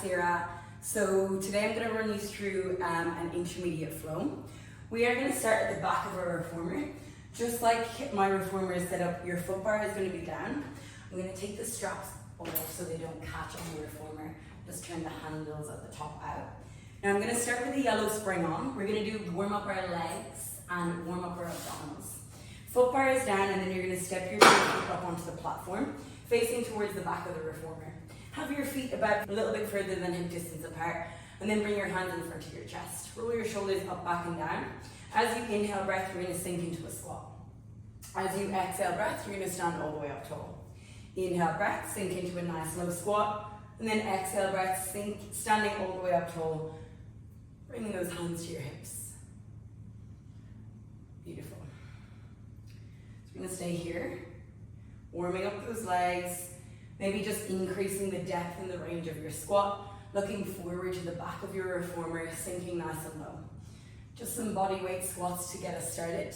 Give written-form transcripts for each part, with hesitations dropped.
Flexera. So today I'm going to run you through an intermediate flow. We are going to start at the back of our reformer. Just like my reformer is set up, your foot bar is going to be down. I'm going to take the straps off so they don't catch on the reformer. Just turn the handles at the top out. Now I'm going to start with the yellow spring on. We're going to do warm up our legs and warm up our abdominals. Foot bar is down, and then you're going to step your feet up onto the platform, facing towards the back of the reformer. Have your feet about a little bit further than hip distance apart, and then bring your hands in front of your chest. Roll your shoulders up, back and down. As you inhale breath, you're going to sink into a squat. As you exhale breath, you're going to stand all the way up tall. Inhale breath, sink into a nice low squat, and then exhale breath, sink, standing all the way up tall, bringing those hands to your hips. Beautiful. So we're going to stay here, warming up those legs, maybe just increasing the depth and the range of your squat, looking forward to the back of your reformer, sinking nice and low. Just some body weight squats to get us started.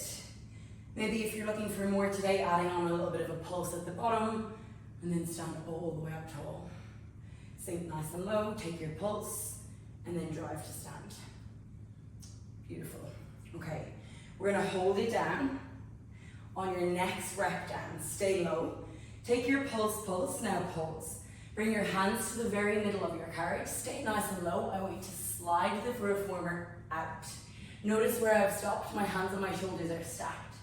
Maybe if you're looking for more today, adding on a little bit of a pulse at the bottom, and then stand all the way up tall. Sink nice and low, take your pulse, and then drive to stand. Beautiful. Okay, we're gonna hold it down. On your next rep down, stay low. Take your pulse, now pulse. Bring your hands to the very middle of your carriage. Stay nice and low. I want you to slide the reformer out. Notice where I've stopped, my hands and my shoulders are stacked.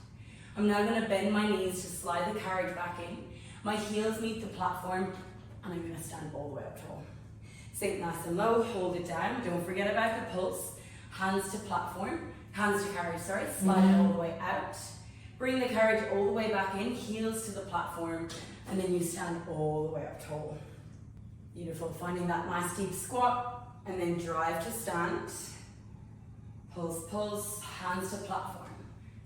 I'm now gonna bend my knees to slide the carriage back in. My heels meet the platform, and I'm gonna stand all the way up tall. Sink nice and low, hold it down. Don't forget about the pulse. Hands to platform, hands to carriage, slide it all the way out. Bring the carriage all the way back in, heels to the platform, and then you stand all the way up tall. Beautiful, finding that nice deep squat, and then drive to stand. Pulse, hands to platform.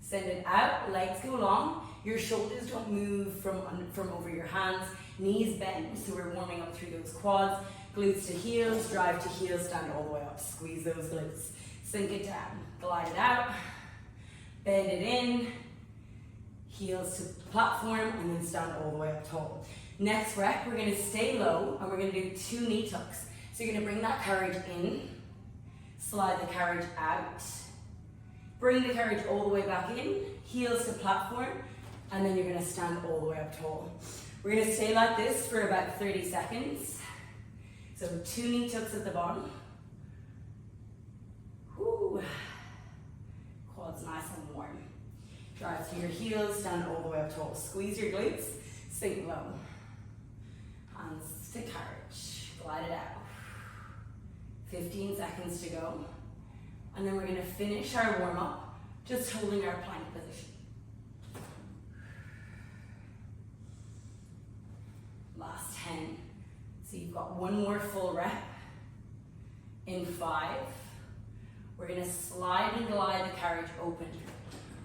Send it out, legs go long. Your shoulders don't move from over your hands. Knees bend, so we're warming up through those quads. Glutes to heels, drive to heels, stand all the way up. Squeeze those glutes. Sink it down, glide it out. Bend it in. Heels to the platform, and then stand all the way up tall. Next rep, we're gonna stay low, and we're gonna do 2 knee tucks. So you're gonna bring that carriage in, slide the carriage out, bring the carriage all the way back in, heels to platform, and then you're gonna stand all the way up tall. We're gonna stay like this for about 30 seconds. So 2 knee tucks at the bottom. Whew. Quads nice and warm. Drive to your heels, stand all the way up tall. Squeeze your glutes, sink low. Hands to carriage, glide it out. 15 seconds to go. And then we're gonna finish our warm up, just holding our plank position. Last 10. So you've got 1 more full rep. In 5. We're gonna slide and glide the carriage open.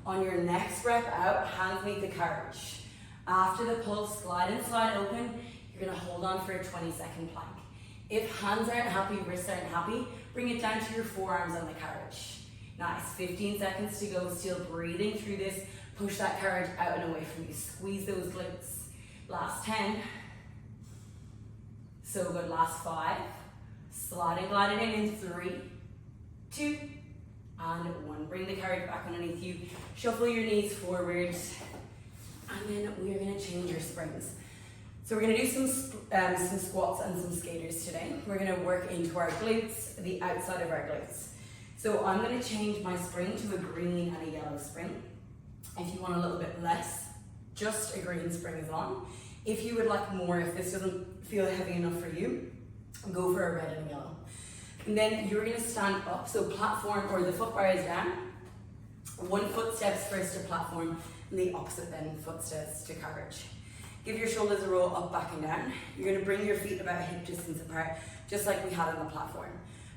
On your next rep out, hands meet the carriage. After the pulse, slide and slide open. You're gonna hold on for a 20-second plank. If hands aren't happy, wrists aren't happy, bring it down to your forearms on the carriage. Nice, 15 seconds to go, still breathing through this. Push that carriage out and away from you. Squeeze those glutes. Last 10. So good, last 5. Slide and glide it in 3, 2, and 1. Bring the carriage back underneath you. Shuffle your knees forward. And then we're gonna change our springs. So we're gonna do some squats and some skaters today. We're gonna work into our glutes, the outside of our glutes. So I'm gonna change my spring to a green and a yellow spring. If you want a little bit less, just a green spring is on. If you would like more, if this doesn't feel heavy enough for you, go for a red and yellow. And then you're gonna stand up, so platform, or the foot bar is down. 1 foot steps first to platform, and the opposite then foot steps to carriage. Give your shoulders a roll up, back and down. You're gonna bring your feet about hip distance apart, just like we had on the platform.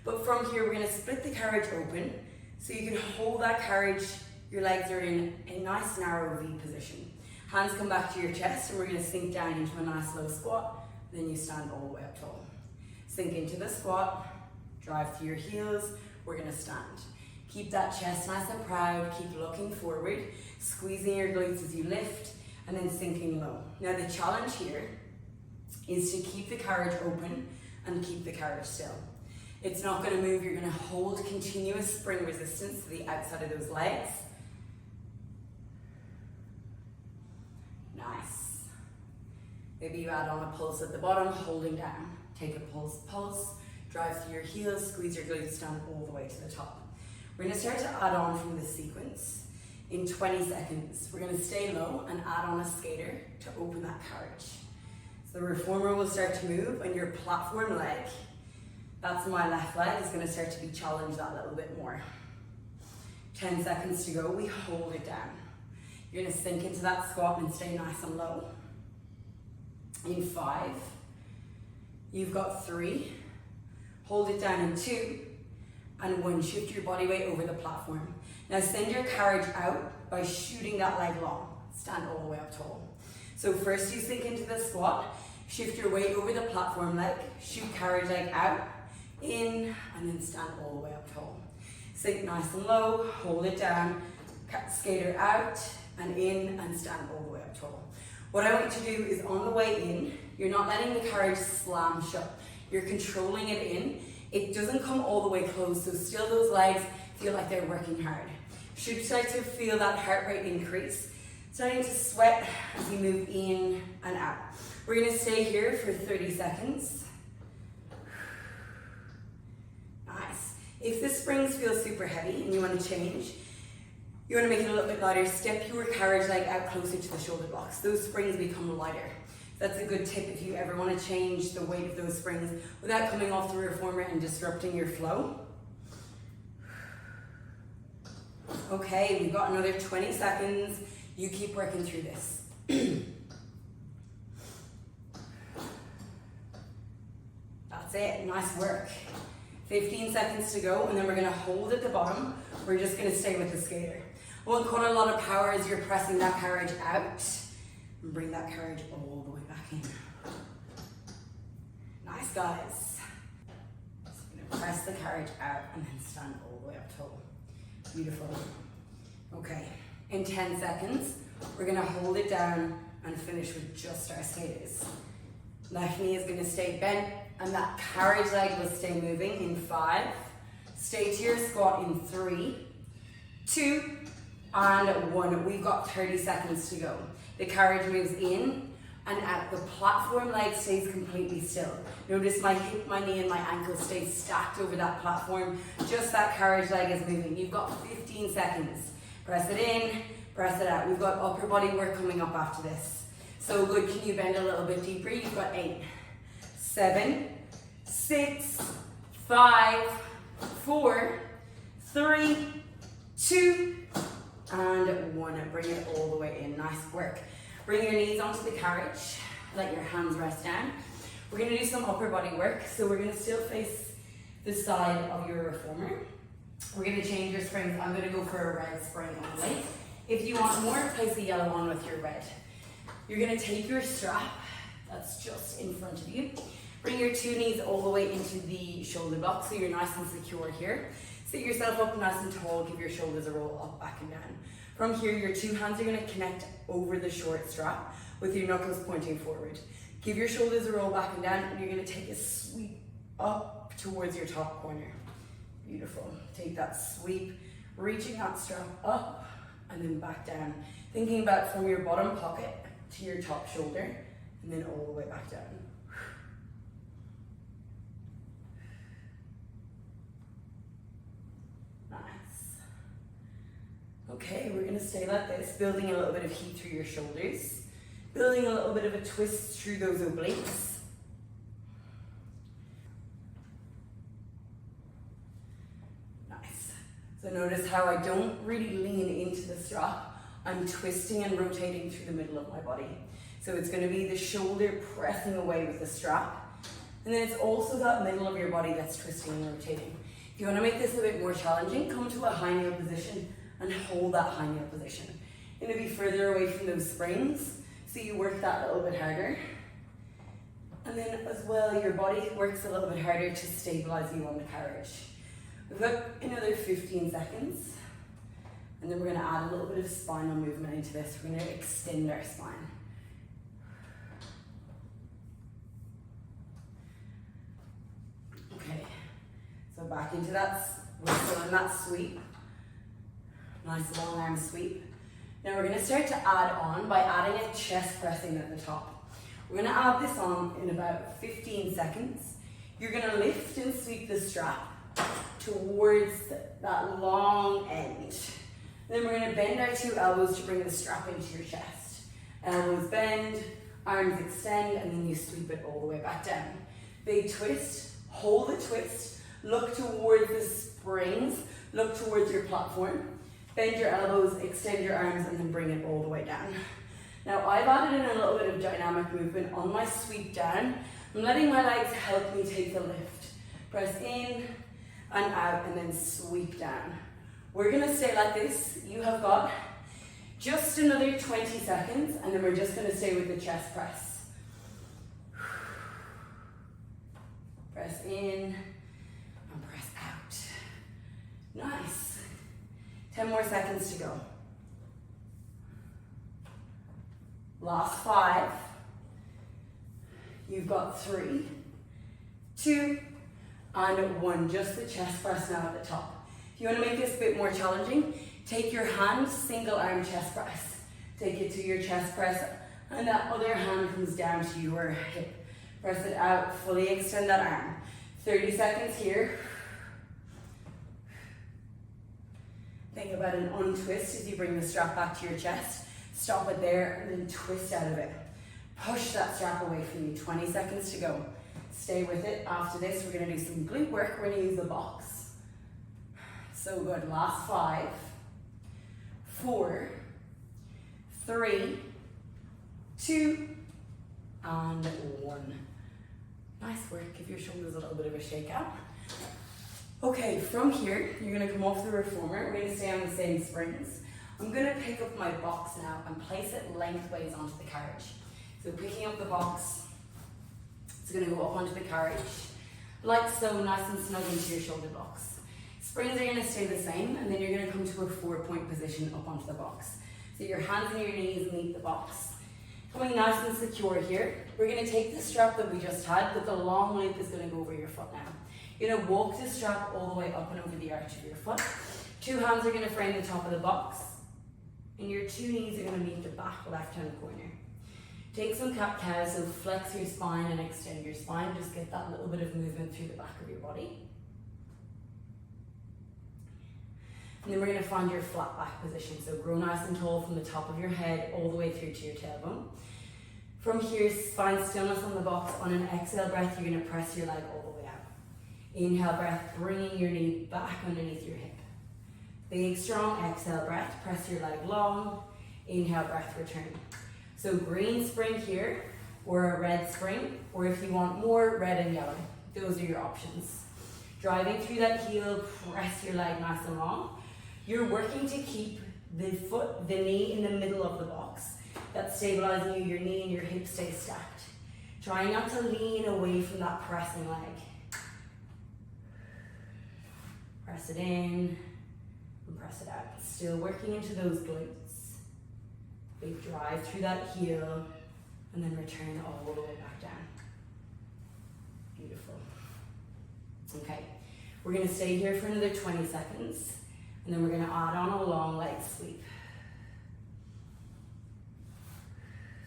But from here, we're gonna split the carriage open, so you can hold that carriage, your legs are in a nice narrow V position. Hands come back to your chest, and we're gonna sink down into a nice low squat, then you stand all the way up tall. Sink into the squat, drive to your heels, we're gonna stand. Keep that chest nice and proud, keep looking forward, squeezing your glutes as you lift, and then sinking low. Now the challenge here is to keep the carriage open and keep the carriage still. It's not going to move, you're going to hold continuous spring resistance to the outside of those legs. Nice. Maybe you add on a pulse at the bottom, holding down. Take a pulse, drive through your heels, squeeze your glutes down all the way to the top. We're going to start to add on from this sequence. In 20 seconds, we're going to stay low and add on a skater to open that carriage. So the reformer will start to move, and your platform leg, that's my left leg, is going to start to be challenged that little bit more. 10 seconds to go, we hold it down. You're going to sink into that squat and stay nice and low. In 5, you've got 3, hold it down in 2, and 1, shift your body weight over the platform. Now send your carriage out by shooting that leg long. Stand all the way up tall. So first you sink into the squat, shift your weight over the platform leg, shoot carriage leg out, in, and then stand all the way up tall. Sink nice and low, hold it down, skater out, and in, and stand all the way up tall. What I want you to do is on the way in, you're not letting the carriage slam shut. You're controlling it in. It doesn't come all the way close, so still those legs feel like they're working hard. Should start to feel that heart rate increase. Starting to sweat as you move in and out. We're going to stay here for 30 seconds. Nice. If the springs feel super heavy and you want to change, you want to make it a little bit lighter, step your carriage leg out closer to the shoulder blocks. Those springs become lighter. That's a good tip if you ever want to change the weight of those springs without coming off the reformer and disrupting your flow. Okay, we've got another 20 seconds. You keep working through this. That's it, nice work. 15 seconds to go, and then we're gonna hold at the bottom. We're just gonna stay with the skater. Won't quite a lot of power as you're pressing that carriage out. And bring that carriage all the way back in. Nice, guys. Just gonna press the carriage out and then stand all the way up tall. Beautiful. Okay, in 10 seconds, we're gonna hold it down and finish with just our skaters. Left knee is gonna stay bent, and that carriage leg will stay moving in 5. Stay to your squat in 3, 2, and 1. We've got 30 seconds to go. The carriage moves in and out. The platform leg stays completely still. Notice my hip, my knee, and my ankle stay stacked over that platform. Just that carriage leg is moving. You've got 15 seconds. Press it in, press it out. We've got upper body work coming up after this. So good. Can you bend a little bit deeper? You've got 8, 7, 6, 5, 4, 3, 2, and 1. Bring it all the way in. Nice work. Bring your knees onto the carriage. Let your hands rest down. We're going to do some upper body work. So we're going to still face the side of your reformer. We're going to change your springs. I'm going to go for a red spring only. If you want more, place the yellow on with your red. You're going to take your strap that's just in front of you. Bring your 2 knees all the way into the shoulder block so you're nice and secure here. Sit yourself up nice and tall, give your shoulders a roll up, back and down. From here, your 2 hands are going to connect over the short strap with your knuckles pointing forward. Give your shoulders a roll back and down, and you're going to take a sweep up towards your top corner. Beautiful. Take that sweep, reaching that strap up and then back down. Thinking about from your bottom pocket to your top shoulder and then all the way back down. Okay, we're going to stay like this, building a little bit of heat through your shoulders, building a little bit of a twist through those obliques. Nice. So notice how I don't really lean into the strap. I'm twisting and rotating through the middle of my body. So it's going to be the shoulder pressing away with the strap. And then it's also that middle of your body that's twisting and rotating. If you want to make this a bit more challenging, come to a high kneel position and hold that high kneel position. You're going to be further away from those springs, so you work that a little bit harder. And then as well, your body works a little bit harder to stabilize you on the carriage. We've got another 15 seconds, and then we're going to add a little bit of spinal movement into this. We're going to extend our spine. back into that, we're still in that sweep. Nice long arm sweep. Now we're going to start to add on by adding a chest pressing at the top. We're going to add this on in about 15 seconds. You're going to lift and sweep the strap towards that long end. Then we're going to bend our 2 elbows to bring the strap into your chest. Elbows bend, arms extend, and then you sweep it all the way back down. Big twist, hold the twist, look towards the springs, look towards your platform. Bend your elbows, extend your arms, and then bring it all the way down. Now I've added in a little bit of dynamic movement on my sweep down. I'm letting my legs help me take the lift. Press in and out and then sweep down. We're gonna stay like this. You have got just another 20 seconds and then we're just gonna stay with the chest press. Press in and press out. Nice. 10 more seconds to go. Last 5. You've got 3, 2, and 1. Just the chest press now at the top. If you want to make this a bit more challenging, take your hand, single arm chest press. Take it to your chest press, and that other hand comes down to your hip. Press it out, fully extend that arm. 30 seconds here. Think about an untwist as you bring the strap back to your chest. Stop it there and then twist out of it. Push that strap away from you. 20 seconds to go. Stay with it. After this, we're going to do some glute work. We're going to use the box. So good. Last 5, 4, 3, 2, and 1. Nice work. Give your shoulders a little bit of a shake out. Okay, from here, you're going to come off the reformer. We're going to stay on the same springs. I'm going to pick up my box now and place it lengthways onto the carriage. So picking up the box, it's going to go up onto the carriage, like so, nice and snug into your shoulder blocks. Springs are going to stay the same, and then you're going to come to a 4-point position up onto the box. So your hands and your knees meet the box. Coming nice and secure here, we're going to take the strap that we just had, but the long loop is going to go over your foot now. You're going to walk the strap all the way up and over the arch of your foot. 2 hands are going to frame the top of the box, and your 2 knees are going to meet the back left-hand corner. Take some cat-cow, so flex your spine and extend your spine. Just get that little bit of movement through the back of your body. And then we're going to find your flat back position. So grow nice and tall from the top of your head all the way through to your tailbone. From here, find stillness on the box. On an exhale breath, you're going to press your leg all the way out. Inhale breath, bringing your knee back underneath your hip. Big, strong exhale breath, press your leg long. Inhale breath, return. So green spring here, or a red spring, or if you want more, red and yellow. Those are your options. Driving through that heel, press your leg nice and long. You're working to keep the knee in the middle of the box. That's stabilizing you, your knee and your hip stay stacked. Try not to lean away from that pressing leg. Press it in and press it out. Still working into those glutes. Big drive through that heel and then return all the way back down. Beautiful. Okay, we're going to stay here for another 20 seconds and then we're going to add on a long leg sweep.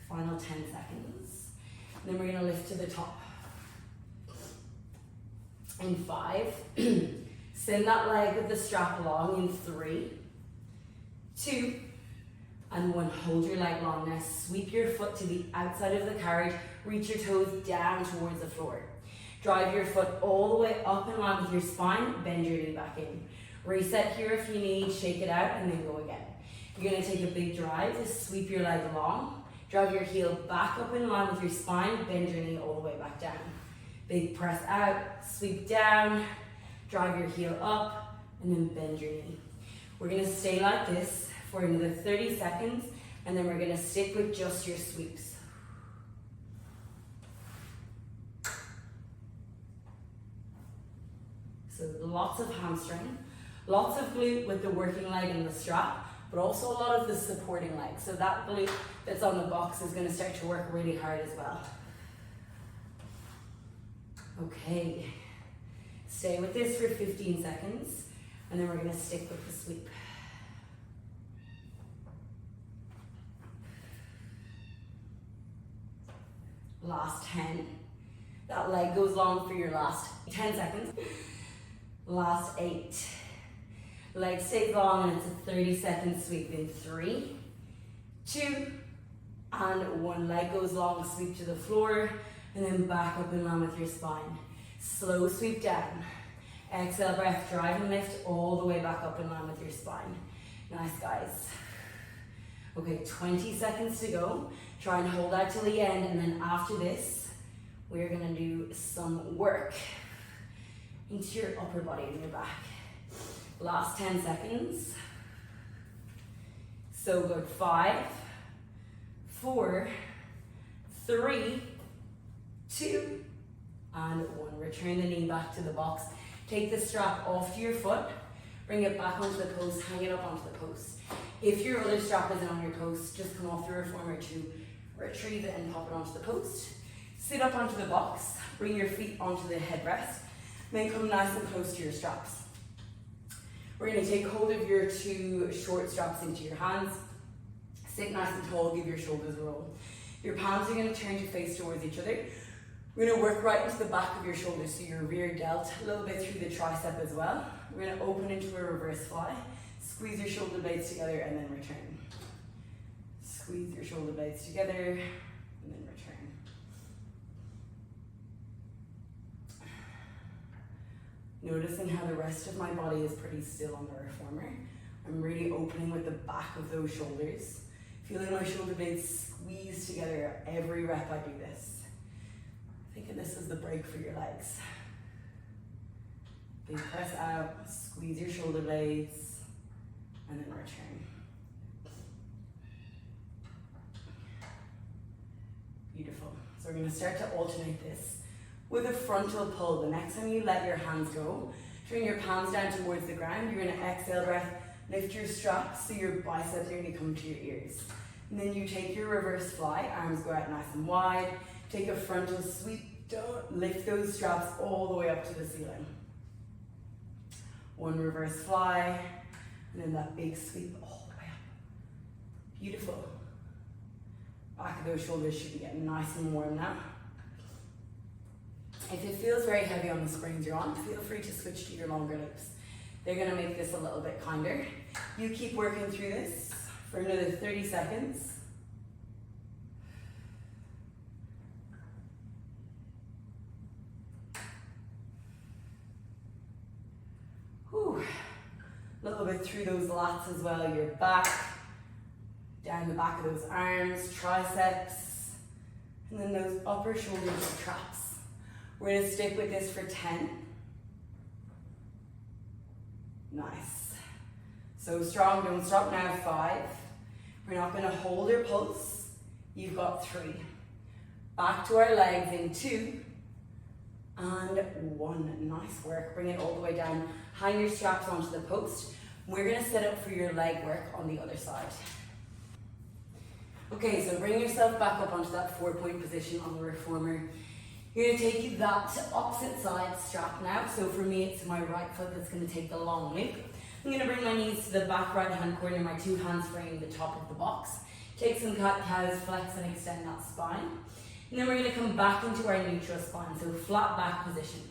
Final 10 seconds. And then we're going to lift to the top. In 5, send that leg with the strap along in 3, 2, and 1. Hold your leg long. Now sweep your foot to the outside of the carriage. Reach your toes down towards the floor. Drive your foot all the way up in line with your spine. Bend your knee back in. Reset here if you need. Shake it out and then go again. You're going to take a big drive to sweep your leg long. Drive your heel back up in line with your spine. Bend your knee all the way back down. Big press out. Sweep down. Drive your heel up and then bend your knee. We're going to stay like this for another 30 seconds, and then we're going to stick with just your sweeps. So lots of hamstring, lots of glute with the working leg and the strap, but also a lot of the supporting leg. So that glute that's on the box is going to start to work really hard as well. Okay, Stay with this for 15 seconds, and then we're gonna stick with the sweep. Last 10. That leg goes long for your last 10 seconds. Last 8. Leg stays long and it's a 30-second sweep in 3, 2, and 1. Leg goes long, sweep to the floor, and then back up in line with your spine. Slow sweep down. Exhale, breath, drive and lift all the way back up in line with your spine. Nice, guys. Okay, 20 seconds to go. Try and hold out till the end, and then after this, we're gonna do some work into your upper body and your back. Last 10 seconds. So good. 5, 4, 3, 2, and 1. Return the knee back to the box. Take the strap off to your foot. Bring it back onto the post. Hang it up onto the post. If your other strap isn't on your post, just come off the reformer to retrieve it and pop it onto the post. Sit up onto the box. Bring your feet onto the headrest. Then come nice and close to your straps. We're going to take hold of your 2 short straps into your hands. Sit nice and tall, give your shoulders a roll. Your palms are going to turn to face towards each other. We're going to work right into the back of your shoulders, so your rear delt, a little bit through the tricep as well. We're going to open into a reverse fly. Squeeze your shoulder blades together and then return. Squeeze your shoulder blades together and then return. Noticing how the rest of my body is pretty still on the reformer. I'm really opening with the back of those shoulders. Feeling my shoulder blades squeeze together every rep I do this. Thinking this is the break for your legs. Big press out, squeeze your shoulder blades, and then return. Beautiful. So we're going to start to alternate this with a frontal pull. The next time you let your hands go, turn your palms down towards the ground. You're going to exhale breath, lift your straps so your biceps are going to come to your ears. And then you take your reverse fly, arms go out nice and wide. Take a frontal sweep, don't lift those straps all the way up to the ceiling. 1 reverse fly, and then that big sweep all the way up. Beautiful. Back of those shoulders should be getting nice and warm now. If it feels very heavy on the springs you're on, feel free to switch to your longer loops. They're going to make this a little bit kinder. You keep working through this for another 30 seconds. Whew. A little bit through those lats as well, your back, down the back of those arms, triceps, and then those upper shoulders and traps. We're going to stick with this for 10. Nice. So strong, don't stop now. 5. We're not going to hold or pulse. You've got 3. Back to our legs in 2 and 1. Nice work. Bring it all the way down. Hang your straps onto the post. We're going to set up for your leg work on the other side. Okay, so bring yourself back up onto that 4-point position on the reformer. You're going to take that opposite side strap now. So for me, it's my right foot that's going to take the long loop. I'm going to bring my knees to the back right hand corner, my 2 hands frame the top of the box. Take some cat-cows, flex and extend that spine. And then we're going to come back into our neutral spine, so flat back position.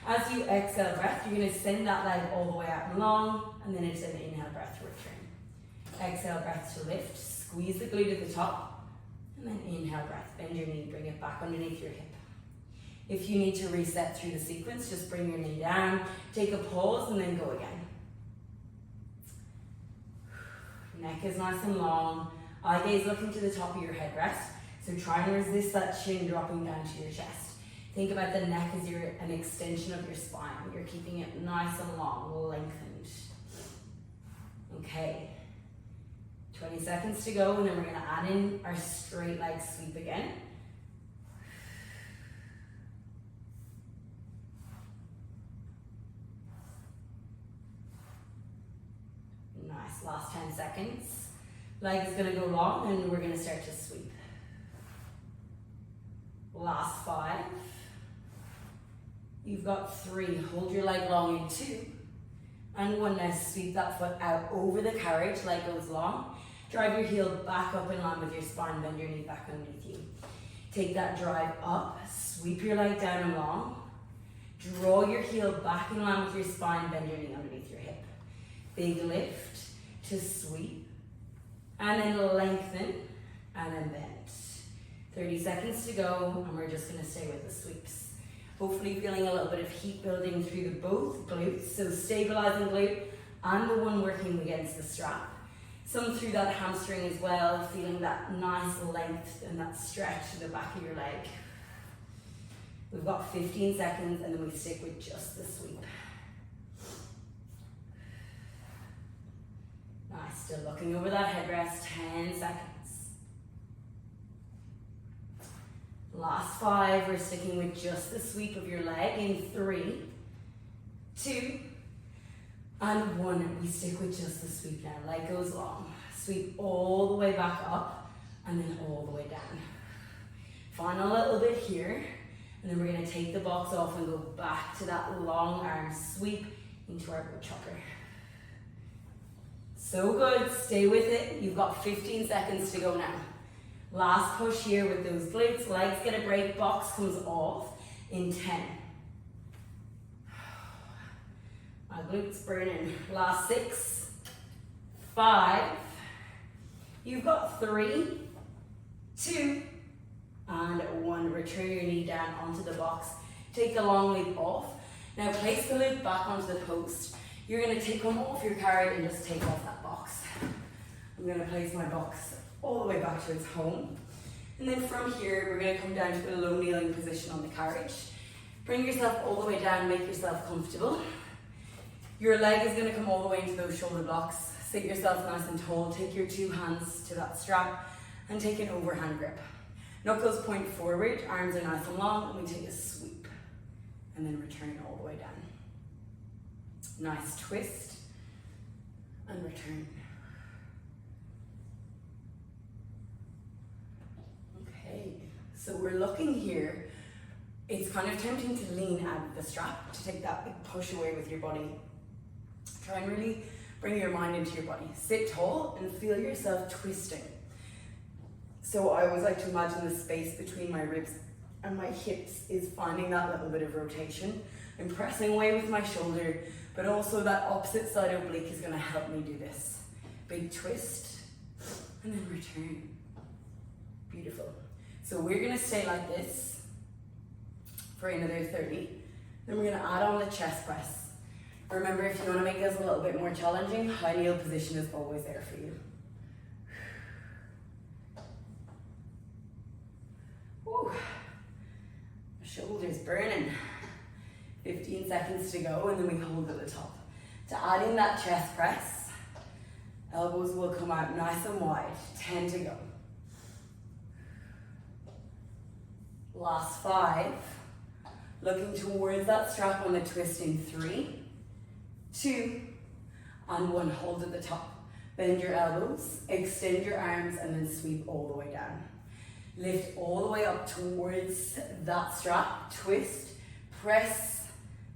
As you exhale breath, you're going to send that leg all the way out and long, and then it's an inhale breath to return. Exhale breath to lift, squeeze the glute at the top, and then inhale breath. Bend your knee, bring it back underneath your hip. If you need to reset through the sequence, just bring your knee down, take a pause, and then go again. Neck is nice and long. Eye gaze looking to the top of your headrest. So try and resist that chin dropping down to your chest. Think about the neck as an extension of your spine. You're keeping it nice and long, lengthened. Okay. 20 seconds to go, and then we're going to add in our straight leg sweep again. Nice, last 10 seconds. Leg is going to go long, and we're going to start to sweep. Last 5, You've got 3. Hold your leg long in 2. And 1. Now sweep that foot out over the carriage, leg goes long. Drive your heel back up in line with your spine, bend your knee back underneath you. Take that drive up, sweep your leg down and long. Draw your heel back in line with your spine, bend your knee underneath your hip. Big lift to sweep, and then lengthen, and then bend. 30 seconds to go, and we're just gonna stay with the sweeps. Hopefully feeling a little bit of heat building through the both glutes, so stabilizing glute and the one working against the strap. Some through that hamstring as well, feeling that nice length and that stretch to the back of your leg. We've got 15 seconds and then we stick with just the sweep. Nice, still looking over that headrest, 10 seconds. Last 5, we're sticking with just the sweep of your leg in 3, 2, and 1. We stick with just the sweep now, leg goes long. Sweep all the way back up and then all the way down. Final little bit here, and then we're gonna take the box off and go back to that long arm sweep into our wood chopper. So good, stay with it. You've got 15 seconds to go now. Last push here with those glutes, legs get a break, box comes off in 10. My glutes burning. Last 6, 5, you've got 3, 2, and 1. Return your knee down onto the box. Take the long leap off. Now place the loop back onto the post. You're gonna take one off your carry and just take off that box. I'm gonna place my box all the way back to its home. And then from here, we're gonna come down to a low kneeling position on the carriage. Bring yourself all the way down, make yourself comfortable. Your leg is gonna come all the way into those shoulder blocks. Sit yourself nice and tall, take your 2 hands to that strap and take an overhand grip. Knuckles point forward, arms are nice and long, and we take a sweep. And then return all the way down. Nice twist and return. Okay, so we're looking here. It's kind of tempting to lean out of the strap, to take that big push away with your body. Try and really bring your mind into your body. Sit tall and feel yourself twisting. So I always like to imagine the space between my ribs and my hips is finding that little bit of rotation. I'm pressing away with my shoulder, but also that opposite side oblique is gonna help me do this. Big twist, and then return. Beautiful. So we're gonna stay like this for another 30. Then we're gonna add on the chest press. Remember, if you wanna make this a little bit more challenging, high kneel position is always there for you. Woo. Shoulders burning. 15 seconds to go, and then we hold at the top. To add in that chest press, elbows will come out nice and wide. 10 to go. Last 5. Looking towards that strap on the twist in 3, 2, and 1. Hold at the top. Bend your elbows, extend your arms, and then sweep all the way down. Lift all the way up towards that strap, twist, press,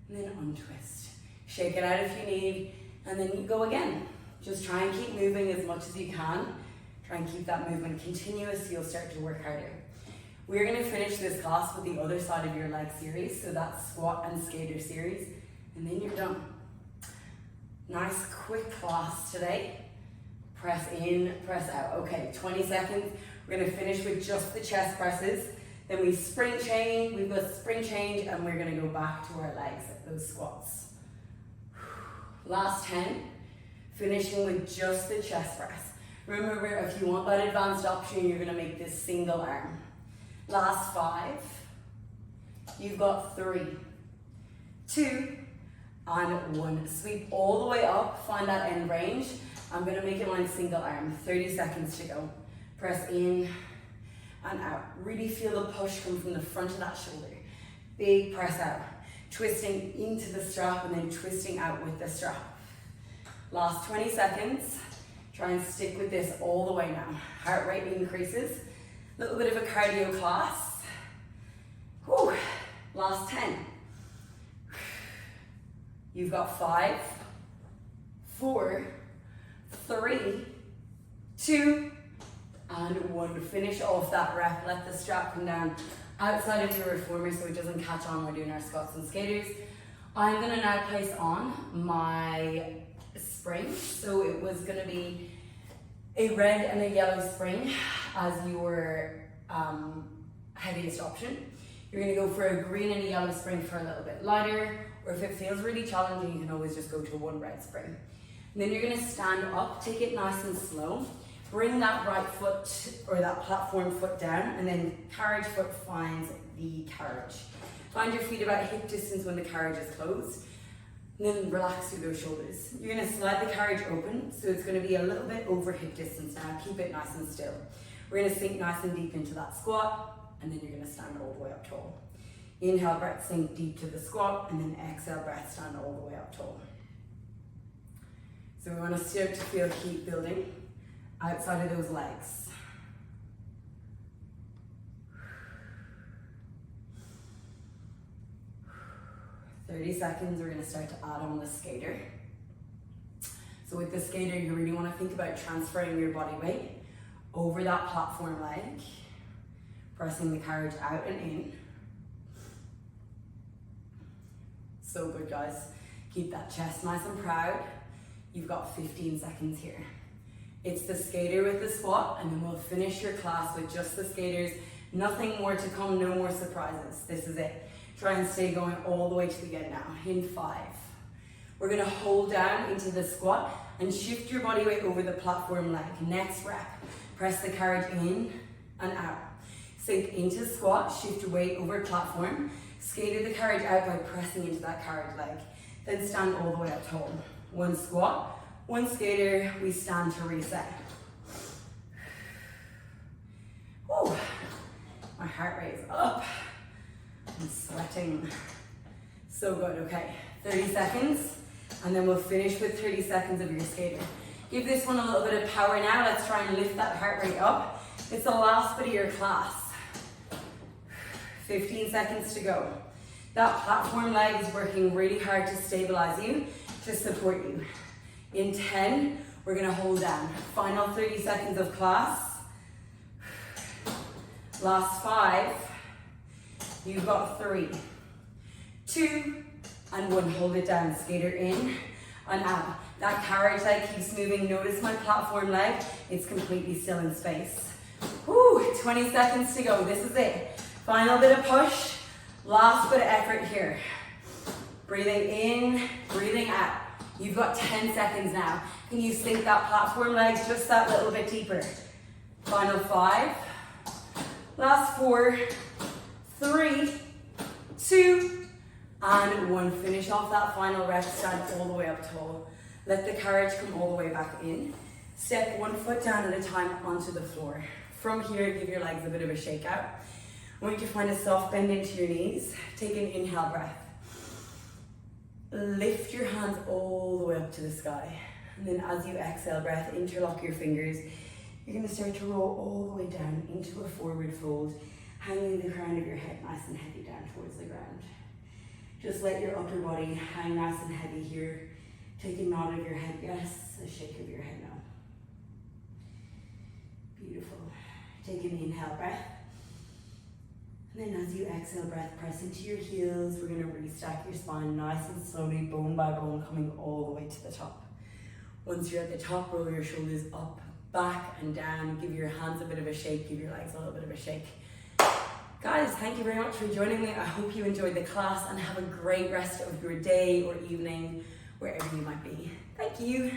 and then untwist. Shake it out if you need, and then you go again. Just try and keep moving as much as you can. Try and keep that movement continuous, you'll start to work harder. We're gonna finish this class with the other side of your leg series, so that's squat and skater series, and then you're done. Nice quick class today. Press in, press out. Okay, 20 seconds. We're gonna finish with just the chest presses. Then we spring change, we've got spring change, and we're gonna go back to our legs at those squats. Last 10, finishing with just the chest press. Remember, if you want that advanced option, you're gonna make this single arm. Last 5, you've got 3, 2, and 1. Sweep all the way up, find that end range. I'm gonna make it one single arm, 30 seconds to go. Press in and out. Really feel the push come from the front of that shoulder. Big press out. Twisting into the strap and then twisting out with the strap. Last 20 seconds. Try and stick with this all the way now. Heart rate increases. A little bit of a cardio class. Whew. Last 10. You've got 5, 4, 3, 2, and 1. Finish off that rep. Let the strap come down outside of your reformer so it doesn't catch on while doing our squats and skaters. I'm gonna now place on my spring. So it was gonna be a red and a yellow spring as your heaviest option. You're gonna go for a green and a yellow spring for a little bit lighter, or if it feels really challenging, you can always just go to one red spring. And then you're gonna stand up, take it nice and slow, bring that right foot or that platform foot down, and then carriage foot finds the carriage. Find your feet about hip distance when the carriage is closed, and then relax through those shoulders. You're gonna slide the carriage open, so it's gonna be a little bit over hip distance now. Keep it nice and still. We're gonna sink nice and deep into that squat, and then you're gonna stand all the way up tall. Inhale, breath, sink deep to the squat, and then exhale, breath, stand all the way up tall. So we wanna start to feel heat building outside of those legs. "30 seconds, we're gonna start to add on the skater. So with the skater, you really wanna think about transferring your body weight over that platform leg, pressing the carriage out and in. So good, guys. Keep that chest nice and proud. You've got 15 seconds here. It's the skater with the squat, and then we'll finish your class with just the skaters. Nothing more to come, no more surprises. This is it. Try and stay going all the way to the end now. In 5. We're gonna hold down into the squat and shift your body weight over the platform leg. Next rep, press the carriage in and out. Sink into squat, shift your weight over platform. Skater the carriage out by pressing into that carriage leg. Then stand all the way up tall. 1 squat, 1 skater, we stand to reset. Whew. My heart rate is up. I'm sweating. So good, okay. 30 seconds, and then we'll finish with 30 seconds of your skater. Give this one a little bit of power now. Let's try and lift that heart rate up. It's the last bit of your class. 15 seconds to go. That platform leg is working really hard to stabilize you, to support you. In 10, we're gonna hold down. Final 30 seconds of class. Last 5. You've got 3, 2, and 1. Hold it down. Skater in and out. That carriage leg keeps moving. Notice my platform leg. It's completely still in space. Woo, 20 seconds to go. This is it. Final bit of push. Last bit of effort here. Breathing in, breathing out. You've got 10 seconds now. Can you sink that platform legs just that little bit deeper? Final 5. Last 4, 3, 2, and 1. Finish off that final rep. Stand all the way up tall. Let the carriage come all the way back in. Step 1 foot down at a time onto the floor. From here, give your legs a bit of a shake out. I want you to find a soft bend into your knees. Take an inhale breath. Lift your hands all the way up to the sky. And then as you exhale breath, interlock your fingers. You're gonna start to roll all the way down into a forward fold, hanging the crown of your head nice and heavy down towards the ground. Just let your upper body hang nice and heavy here. Take a nod of your head, yes, a shake of your head, no. Beautiful. Take an inhale breath. And then as you exhale breath, press into your heels. We're gonna restack your spine nice and slowly, bone by bone, coming all the way to the top. Once you're at the top, roll your shoulders up, back and down. Give your hands a bit of a shake, give your legs a little bit of a shake. Guys, thank you very much for joining me. I hope you enjoyed the class and have a great rest of your day or evening, wherever you might be. Thank you.